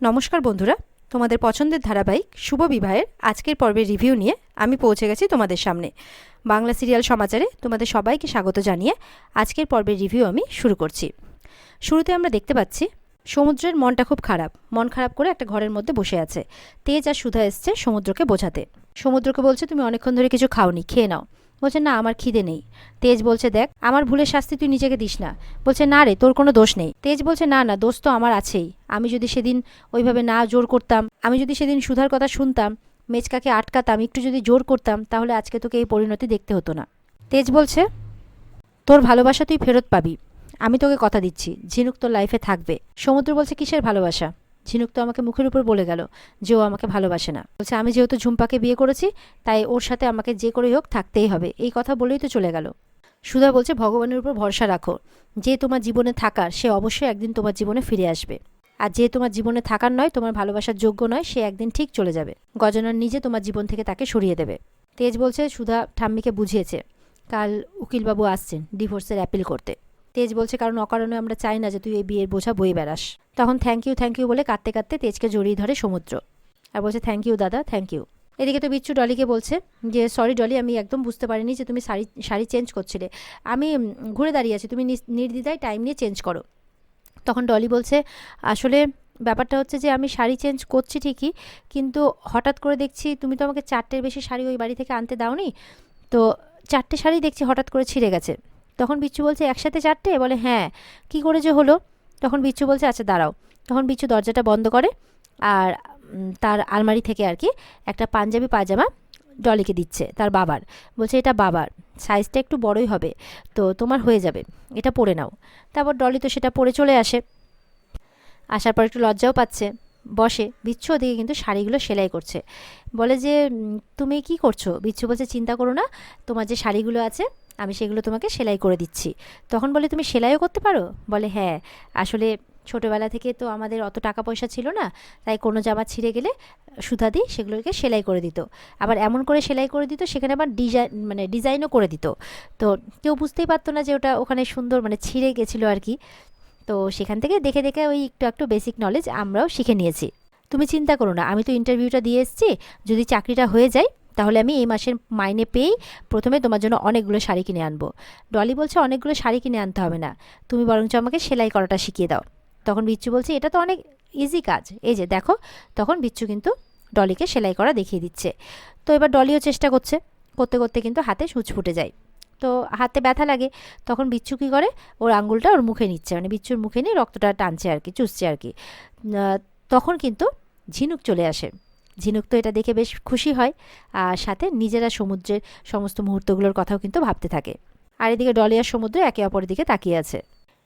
নমস্কার বন্ধুরা, তোমাদের পছন্দের ধারাবাহিক শুভ বিবাহের আজকের পর্বের রিভিউ নিয়ে আমি পৌঁছে গেছি তোমাদের সামনে। বাংলা সিরিয়াল সমাচারে তোমাদের সবাইকে স্বাগত জানিয়ে আজকের পর্বের রিভিউ আমি শুরু করছি। শুরুতে আমরা দেখতে পাচ্ছি সমুদ্রের মনটা খুব খারাপ, মন খারাপ করে একটা ঘরের মধ্যে বসে আছে। তেজ আর সুধা এসছে সমুদ্রকে বোঝাতে। সমুদ্রকে বলছে তুমি অনেকক্ষণ ধরে কিছু খাওনি, খেয়ে নাও। বলছে না, আমার খিদে নেই। তেজ বলছে দেখ, আমার ভুলের শাস্তি তুই নিজেকে দিস না। বলছে না রে, তোর কোনো দোষ নেই। তেজ বলছে না না, দোষ তো আমার আছেই। আমি যদি সেদিন ওইভাবে না জোর করতাম, আমি যদি সেদিন সুধার কথা শুনতাম, মেচকাকে আটকাতাম, একটু যদি জোর করতাম, তাহলে আজকে তোকে এই পরিণতি দেখতে হতো না। তেজ বলছে তোর ভালোবাসা তুই ফেরত পাবি, আমি তোকে কথা দিচ্ছি, ঝিনুক তোর লাইফে থাকবে। সমুদ্র বলছে কিসের ভালোবাসা? ঝিনুক তো আমাকে মুখের উপর বলে গেল যে ও আমাকে ভালোবাসে না। বলছে আমি যেহেতু ঝুম্পাকে বিয়ে করেছি, তাই ওর সাথে আমাকে যে করেই হোক থাকতেই হবে, এই কথা বলেই তো চলে গেল। সুধা বলছে ভগবানের উপর ভরসা রাখো, যে তোমার জীবনে থাকার সে অবশ্যই একদিন তোমার জীবনে ফিরে আসবে, আর যে তোমার জীবনে থাকার নয়, তোমার ভালোবাসার যোগ্য নয়, সে একদিন ঠিক চলে যাবে। গজনার নিজে তোমার জীবন থেকে তাকে সরিয়ে দেবে। তেজ বলছে সুধা ঠাম্মিকে বুঝিয়েছে, কাল উকিলবাবু আসছেন ডিভোর্সের অ্যাপিল করতে। তেজ বলছে কারণ অকারণে আমরা চাই না যে তুই এই বিয়ের বোঝা বয়ে বেড়াস। তখন থ্যাংক ইউ বলে কাঁদতে কাঁদতে তেজকে জড়িয়ে ধরে সমুদ্র আর বলছে থ্যাংক ইউ দাদা, থ্যাংক ইউ। এদিকে তো বিচ্ছু ডলিকে বলছে যে সরি ডলি, আমি একদম বুঝতে পারিনি যে তুমি শাড়ি চেঞ্জ করছিলে। আমি ঘুরে দাঁড়িয়ে আছি, তুমি নির্দ্বিধায় টাইম নিয়ে চেঞ্জ করো। তখন ডলি বলছে আসলে ব্যাপারটা হচ্ছে যে আমি শাড়ি চেঞ্জ করছি ঠিকই, কিন্তু হঠাৎ করে দেখছি তুমি তো আমাকে 4টের বেশি শাড়ি ওই বাড়ি থেকে আনতে দাওনি, তো 4টে শাড়ি দেখছি হঠাৎ করে ছিঁড়ে গেছে। তখন বিচ্ছু বলছে একসাথে 4টে? বলে হ্যাঁ, কী করে যে হলো। তখন বিচ্ছু বলছে আচ্ছা দাঁড়াও। তখন বিচ্ছু দরজাটা বন্ধ করে আর তার আলমারি থেকে আর কি একটা পাঞ্জাবি পায়জামা ডলিকে দিচ্ছে তার বাবার। বলছে এটা বাবার, সাইজটা একটু বড়ই হবে, তো তোমার হয়ে যাবে, এটা পরে নাও। তারপর ডলি তো সেটা পরে চলে আসে। আসার পর একটু লজ্জাও পাচ্ছে, বসে। বিচ্ছু ওদিকে কিন্তু শাড়িগুলো সেলাই করছে। বলে যে তুমি কি করছো? বিচ্ছু বলছে চিন্তা করো না, তোমার যে শাড়িগুলো আছে আমি সেগুলো তোমাকে সেলাই করে দিচ্ছি। তখন বলে তুমি সেলাইও করতে পারো? বলে হ্যাঁ, আসলে ছোটোবেলা থেকে তো আমাদের অত টাকা পয়সা ছিল না, তাই কোনো জামা ছিঁড়ে গেলে সুধাদি সেগুলোকে সেলাই করে দিত, আবার এমন করে সেলাই করে দিত সেখানে আবার ডিজাইনও করে দিত। তো কেউ বুঝতেই পারতো না যে ওটা ওখানে সুন্দর ছিঁড়ে গেছিলো আর কি। তো সেখান থেকে দেখে দেখে ওই একটু একটু বেসিক নলেজ আমরাও শিখে নিয়েছি। তুমি চিন্তা করো না, আমি তো ইন্টারভিউটা দিয়ে এসেছি, যদি চাকরিটা হয়ে যায় তাহলে আমি এই মাসের মাইনে পেয়েই প্রথমে তোমার জন্য অনেকগুলো শাড়ি কিনে আনবো। ডলি বলছে অনেকগুলো শাড়ি কিনে আনতে হবে না, তুমি বরঞ্চ আমাকে সেলাই করাটা শিখিয়ে দাও। তখন বিচ্ছু বলছে এটা তো অনেক ইজি কাজ, এই যে দেখো। তখন বিচ্ছু কিন্তু ডলিকে সেলাই করা দেখিয়ে দিচ্ছে। তো এবার ডলিও চেষ্টা করছে, করতে করতে কিন্তু হাতে সূচ ফুটে যায়, তো হাতে ব্যথা লাগে। তখন বিচ্ছু কী করে, ওর আঙুলটা ওর মুখে নিচ্ছে, বিচ্ছুর মুখে নিয়ে রক্তটা টানছে আর কি, চুষছে আর কি। তখন কিন্তু ঝিনুক চলে আসে। ঝিনুক তো এটা দেখে বেশ খুশি হয়, আর সাথে নিজেরা সমুদ্রের সমস্ত মুহূর্তগুলোর কথাও কিন্তু ভাবতে থাকে। আর এদিকে ডলি আর সমুদ্র একে অপরের দিকে তাকিয়ে আছে।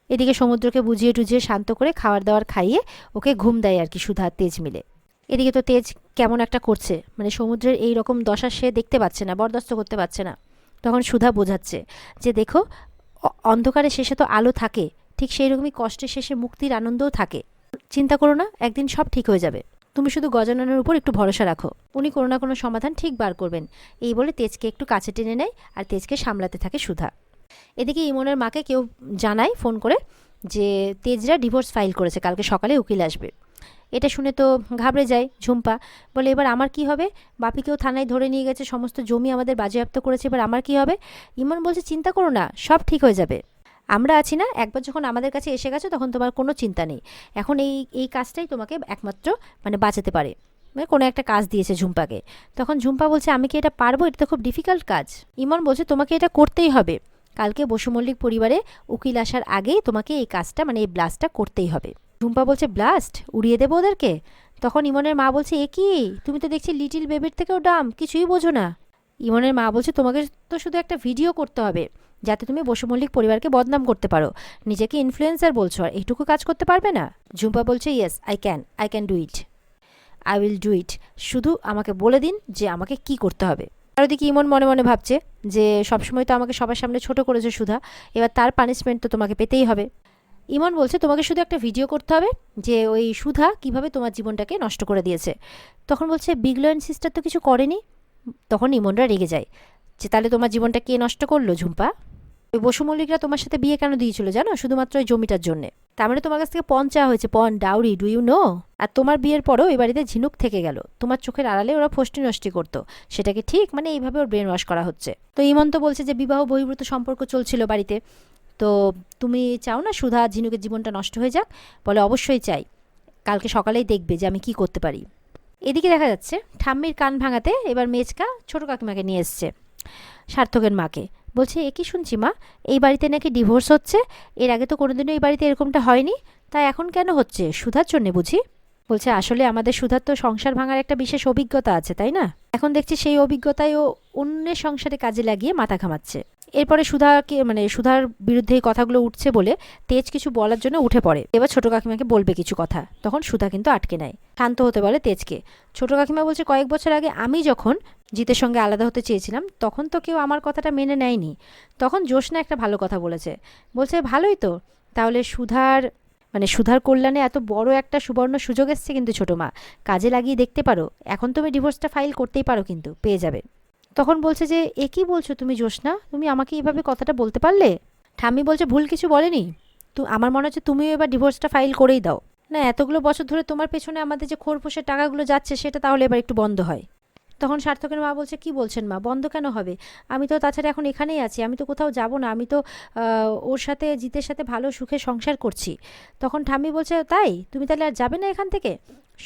এদিকে সমুদ্রকে বুঝিয়ে টুঝিয়ে শান্ত করে খাবার দাবার খাইয়ে ওকে ঘুম দেয় আর কি সুধা তেজ মিলে। এদিকে তো তেজ কেমন একটা করছে, সমুদ্রের এই রকম দশা সে দেখতে পাচ্ছে না, বরদাস্ত করতে পারছে না। তখন সুধা বোঝাচ্ছে যে দেখো, অন্ধকারের শেষে তো আলো থাকে, ঠিক সেই রকমই কষ্টের শেষে মুক্তির আনন্দও থাকে। চিন্তা করো না, একদিন সব ঠিক হয়ে যাবে, তুমি শুধু গজাননের উপর একটু ভরসা রাখো, উনি কোনো না কোনো সমাধান ঠিক বার করবেন। এই বলে তেজকে একটু কাছে টেনে নেয় আর তেজকে সামলাতে থাকে সুধা। এদিকে ইমনের মাকে কেউ জানায় ফোন করে যে তেজরা ডিভোর্স ফাইল করেছে, কালকে সকালে উকিল আসবে। এটা শুনে তো ঘাবড়ে যায় ঝুম্পা, বলে এবার আমার কি হবে? বাপিকেও থানায় ধরে নিয়ে গেছে, সমস্ত জমি আমাদের বাজেয়াপ্ত করেছে, এবার আমার কি হবে? ইমন বলছে চিন্তা করো না, সব ঠিক হয়ে যাবে, আমরা আছি না, একবার যখন আমাদের কাছে এসে গেছো তখন তোমার কোনো চিন্তা নেই। এখন এই কাজটাই তোমাকে একমাত্র বাঁচাতে পারে। কোনো একটা কাজ দিয়েছে ঝুম্পাকে। তখন ঝুম্পা বলছে আমি কি এটা পারবো? এটা তো খুব ডিফিকাল্ট কাজ। ইমন বলছে তোমাকে এটা করতেই হবে, কালকে বসু মল্লিক পরিবারে উকিল আসার আগেই তোমাকে এই কাজটা এই ব্লাস্টটা করতেই হবে। ঝুম্পা বলছে ব্লাস্ট উড়িয়ে দেবো ওদেরকে? তখন ইমনের মা বলছে এ কি, তুমি তো দেখছি লিটিল বেবির থেকেও ডাম, কিছুই বোঝো না। ইমনের মা বলছে তোমাকে তো শুধু একটা ভিডিও করতে হবে যাতে তুমি বসু মল্লিক পরিবারকে বদনাম করতে পারো, নিজেকে ইনফ্লুয়েন্সার বলছো, আর এইটুকু কাজ করতে পারবে না? ঝুম্পা বলছে yes I can do it, I will do it, শুধু আমাকে বলে দিন যে আমাকে কি করতে হবে। আর ওদিকে ইমন মনে মনে ভাবছে যে সবসময় তো আমাকে সবার সামনে ছোট করেছে সুধা, এবার তার পানিশমেন্ট তো তোমাকে পেতেই হবে। ইমন বলছে তোমাকে শুধু একটা ভিডিও করতে হবে যে ওই সুধা কিভাবে তোমার জীবনটাকে নষ্ট করে দিয়েছে। তখন বলছে বিগলো অ্যান্ড সিস্টার তো কিছু করেনি। তখন ইমনরা রেগে যায় যে তাহলে তোমার জীবনটা কে নষ্ট করলো ঝুম্পা? ওই বসু মল্লিকরা তোমার সাথে বিয়ে কেন দিয়েছিল জানো? শুধুমাত্র ওই জমিটার জন্যে। তার মানে তোমার কাছ থেকে পণ চাওয়া হয়েছে, পণ, ডাউরি, ডু ইউ নো? আর তোমার বিয়ের পরেও এই বাড়িতে ঝিনুক থেকে গেল, তোমার চোখের আড়ালে ওরা ফষ্টি নষ্টি করতো, সেটা কি ঠিক? মানে এইভাবে ওর ব্রেন ওয়াশ করা হচ্ছে। তো ইমন তো বলছে যে বিবাহ বহির্ভূত সম্পর্ক চলছিল বাড়িতে, তো তুমি চাও না সুধা ঝিনুকের জীবনটা নষ্ট হয়ে যাক? বলে অবশ্যই চাই, কালকে সকালেই দেখবে যে আমি কি করতে পারি। এদিকে দেখা যাচ্ছে ঠাম্মির কান ভাঙাতে এবার মেজকা ছোট কাকিমাকে নিয়ে এসছে, সার্থকের মাকে। বলছে এ কি শুনছি মা, এই বাড়িতে নাকি ডিভোর্স হচ্ছে, এর আগে তো কোনোদিনও এই বাড়িতে এরকমটা হয়নি, তাই এখন কেন হচ্ছে? সুধার জন্যে বুঝি? বলছে আসলে আমাদের সুধার তো সংসার ভাঙার একটা বিশেষ অভিজ্ঞতা আছে, তাই না? এখন দেখছি সেই অভিজ্ঞতায় ও অন্যের সংসারে কাজে লাগিয়ে মাথা ঘামাচ্ছে। এরপরে সুধাকে মানে সুধার বিরুদ্ধে এই কথাগুলো উঠছে বলে তেজ কিছু বলার জন্য উঠে পড়ে, এবার ছোট কাকিমাকে বলবে কিছু কথা। তখন সুধা কিন্তু আটকে নেয়, শান্ত হতে বলে তেজকে। ছোট কাকিমা বলছে কয়েক বছর আগে আমি যখন জিতের সঙ্গে আলাদা হতে চেয়েছিলাম তখন তো কেউ আমার কথাটা মেনে নেয়নি, তখন জোসনা একটা ভালো কথা বলেছে। বলছে ভালোই তো, তাহলে সুধার কল্যাণে এত বড় একটা সুবর্ণ সুযোগ এসছে কিন্তু ছোটো মা, কাজে লাগিয়ে দেখতে পারো। এখন তুমি ডিভোর্সটা ফাইল করতেই পারো, কিন্তু পেয়ে যাবে। তখন বলছে যে এ কী বলছো তুমি জোসনা, তুমি আমাকে এইভাবে কথাটা বলতে পারলে? ঠাম্মি বলছে ভুল কিছু বলেনি তো, আমার মনে হচ্ছে তুমিও এবার ডিভোর্সটা ফাইল করেই দাও না, এতগুলো বছর ধরে তোমার পেছনে আমাদের যে খোরপোশের টাকাগুলো যাচ্ছে সেটা তাহলে এবার একটু বন্ধ হয়। তখন সার্থকের মা বলছে কি বলছেন মা, বন্ধ কেন হবে? আমি তো তাছাড়া এখন এখানেই আছি, আমি তো কোথাও যাব না, আমি তো ওর সাথে জিতের সাথে ভালো সুখে সংসার করছি। তখন ঠাম্মি বলছে তাই, তুমি তাহলে আর যাবে না এখান থেকে?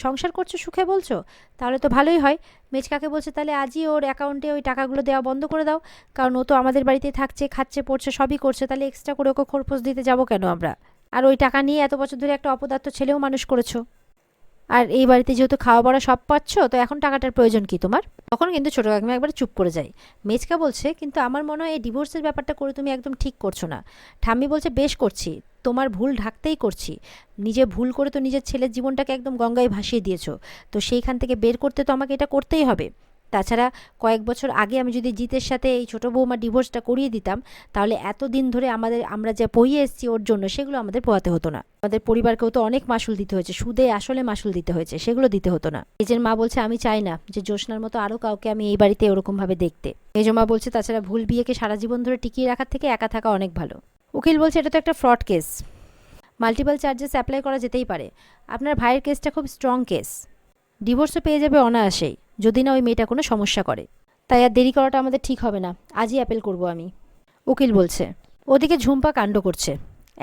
সংসার করছো সুখে বলছো, তাহলে তো ভালোই হয়। মেজকাকে বলছে তাহলে আজই ওর অ্যাকাউন্টে ওই টাকাগুলো দেওয়া বন্ধ করে দাও, কারণ ও তো আমাদের বাড়িতে থাকছে, খাচ্ছে, পড়ছে, সবই করছে, তাহলে এক্সট্রা করে ওকে খরপোশ দিতে যাবো কেন আমরা? আর ওই টাকা নিয়ে এত বছর ধরে একটা অপদার্থ ছেলেও মানুষ করেছো, আর এই বাড়িতে যেহেতু খাওয়া পড়া সব পাচ্ছ, তো এখন টাকাটার প্রয়োজন কি তোমার? তখন কিন্তু ছোটো কাকিমা একবার চুপ করে যায়। মেজকা বলছে কিন্তু আমার মনে হয় এই ডিভোর্সের ব্যাপারটা করে তুমি একদম ঠিক করছো না। ঠাম্মি বলছে বেশ করছি, তোমার ভুল ঢাকতেই করছি। নিজে ভুল করে তো নিজের ছেলের জীবনটাকে একদম গঙ্গায় ভাসিয়ে দিয়েছো, তো সেইখান থেকে বের করতে তো আমাকে এটা করতেই হবে। তাছাড়া কয়েক বছর আগে আমি যদি জিতের সাথে এই ছোটো বৌমা ডিভোর্সটা করিয়ে দিতাম, তাহলে এতদিন ধরে আমরা যা পইয়ে এসেছি ওর জন্য, সেগুলো আমাদের পোহাতে হতো না। আমাদের পরিবারকেও তো অনেক মাসুল দিতে হয়েছে, সুদে আসলে মাসুল দিতে হয়েছে, সেগুলো দিতে হতো না। নিজের মা বলছে আমি চাই না যে জোসনার মতো আরও কাউকে আমি এই বাড়িতে ওরকমভাবে দেখতে। মেজো মা বলছে তাছাড়া ভুল বিয়েকে সারা জীবন ধরে টিকিয়ে রাখার থেকে একা থাকা অনেক ভালো। উকিল বলছে এটা তো একটা fraud case, multiple charges apply করা যেতেই পারে। আপনার ভাইয়ের কেসটা খুব স্ট্রং কেস, ডিভোর্সও পেয়ে যাবে অনায়াসেই, যদি না ওই মেয়েটা কোনো সমস্যা করে। তাই আর দেরি করাটা আমাদের ঠিক হবে না, আজই অ্যাপেল করব আমি, উকিল বলছে। ওদিকে ঝুম্পা কাণ্ড করছে,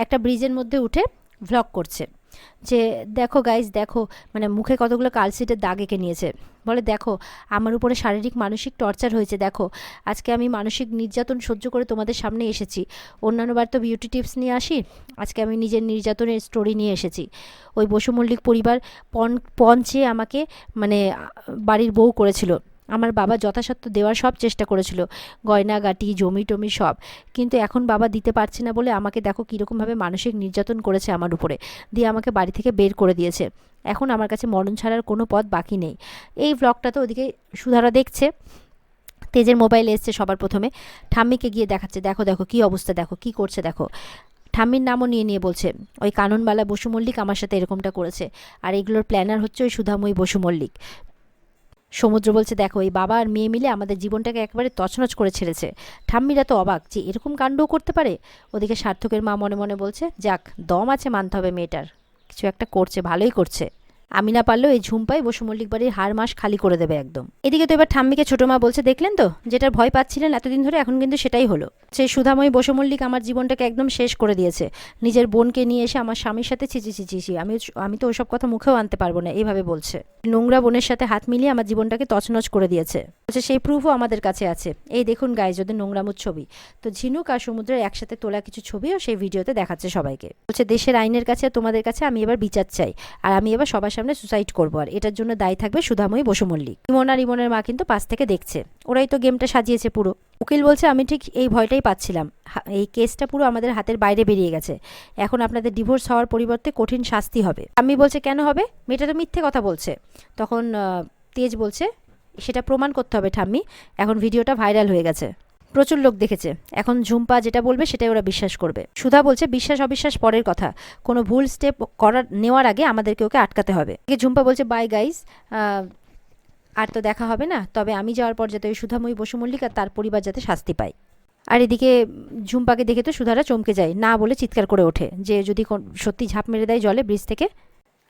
একটা ব্রিজের মধ্যে উঠে ভ্লগ করছে যে দেখো গাইজ দেখো, মানে মুখে কতগুলো কালশিটের দাগ এঁকে নিয়েছে। বলে দেখো আমার উপরে শারীরিক মানসিক টর্চার হয়েছে, দেখো আজকে আমি মানসিক নির্যাতন সহ্য করে তোমাদের সামনে এসেছি। অন্যান্যবার তো বিউটি টিপস নিয়ে আসি, আজকে আমি নিজের নির্যাতনের স্টোরি নিয়ে এসেছি। ওই বসু মল্লিক পরিবার পণ চেয়ে আমাকে মানে বাড়ির বউ করেছিল, আমার বাবা যথাসাধ্য দেওয়ার সব চেষ্টা করেছিল, গয়নাগাটি, জমি টমি সব, কিন্তু এখন বাবা দিতে পারছে না বলে আমাকে দেখো কীরকমভাবে মানসিক নির্যাতন করেছে আমার উপরে, দিয়ে আমাকে বাড়ি থেকে বের করে দিয়েছে। এখন আমার কাছে মরণ ছাড়ার কোনো পথ বাকি নেই। এই ব্লগটা তো ওদিকে সুধারা দেখছে, তেজের মোবাইলে এসছে সবার প্রথমে, ঠাম্মিকে গিয়ে দেখাচ্ছে দেখো দেখো কী অবস্থা, দেখো কী করছে দেখো। ঠাম্মির নামও নিয়ে নিয়ে বলছে ওই কাননবালা বসু মল্লিক আমার সাথে এরকমটা করেছে, আর এগুলোর প্ল্যানার হচ্ছে ওই সুধাময়ী বসু মল্লিক। সমুদ্র বলছে দেখো এই বাবা আর মেয়ে মিলে আমাদের জীবনটাকে একেবারে তছনছ করে ছেড়েছে। ঠাম্মিরা তো অবাক যে এরকম কাণ্ডও করতে পারে। ওদিকে সার্থকের মা মনে মনে বলছে যাক দম আছে, মানতে হবে মেয়েটার, কিছু একটা করছে, ভালোই করছে। আমি না পারলেও এই ঝুম্পাই বসু মল্লিক বাড়ির হাড় মাস খালি করে দেবে একদম। এদিকে তো এবার ঠাম্মিকে ছোটো মা বলছে দেখলেন তো, যেটার ভয় পাচ্ছিলেন এতদিন ধরে এখন কিন্তু সেটাই হলো। সেই সুধাময়ী বসু মল্লিক আমার জীবনটাকে একদম শেষ করে দিয়েছে, নিজের বোনকে নিয়ে এসে আমার স্বামীর সাথে চিচি। আমি তো ওসব কথা মুখেও আনতে পারবো না, এইভাবে বলছে। নোংরা বোনের সাথে হাত মিলিয়ে আমার জীবনটাকে তছনছ করে দিয়েছে। বলছে সেই প্রুফও আমাদের কাছে আছে, এই দেখুন গায়ে যদি নোংরামুর ছবি, তো ঝিনুক আর সমুদ্রের একসাথে তোলা কিছু ছবিও সেই ভিডিওতে দেখাচ্ছে সবাইকে। বলছে দেশের আইনের কাছে তোমাদের কাছে আমি এবার বিচার চাই, আর আমি এবার সবার সামনে সুসাইড করবো, আর এটার জন্য দায়ী থাকবে সুধাময়ী বসু মল্লিক। ইমন আর ইমনের মা কিন্তু পাশ থেকে দেখছে, ওরাই তো গেমটা সাজিয়েছে পুরো। উকিল বলছে আমি ঠিক এই ভয়টাই পাচ্ছিলাম, এই কেসটা পুরো আমাদের হাতের বাইরে বেরিয়ে গেছে, এখন আপনাদের ডিভোর্স হওয়ার পরিবর্তে কঠিন শাস্তি হবে। আমি বলছে কেন হবে, মেয়েটা তো মিথ্যে কথা বলছে। তখন তেজ বলছে সেটা প্রমাণ করতে হবে ঠাম্মি, এখন ভিডিওটা ভাইরাল হয়ে গেছে, প্রচুর লোক দেখেছে, এখন ঝুম্পা যেটা বলবে সেটাই ওরা বিশ্বাস করবে। সুধা বলছে বিশ্বাস অবিশ্বাস পরের কথা, কোনো ভুল স্টেপ নেওয়ার আগে আমাদেরকে ওকে আটকাতে হবে। ঝুম্পা বলছে বাই গাইজ, আর তো দেখা হবে না, তবে আমি যাওয়ার পর যাতে ওই সুধাময়ী বসু মল্লিক আর তার পরিবার যাতে শাস্তি পায়। আর এদিকে ঝুম্পাকে দেখে তো সুধারা চমকে যায়, না বলে চিৎকার করে ওঠে যে যদি সত্যি ঝাঁপ মেরে দেয় জলে ব্রিজ থেকে।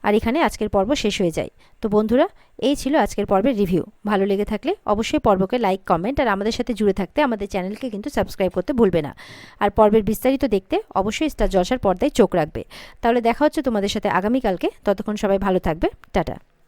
আর এখানে আজকের পর্ব শেষ হয়ে যায়। তো বন্ধুরা, এই ছিল আজকের পর্বের রিভিউ। ভালো লেগে থাকলে অবশ্যই পর্বকে লাইক, কমেন্ট আর আমাদের সাথে জুড়ে থাকতে আমাদের চ্যানেলকে কিন্তু সাবস্ক্রাইব করতে ভুলবে না। আর পর্বের বিস্তারিত দেখতে অবশ্যই স্টার জলসার পর্দায় চোখ রাখবে। তাহলে দেখা হচ্ছে তোমাদের সাথে আগামীকালকে। ততক্ষণ সবাই ভালো থাকবে। টাটা।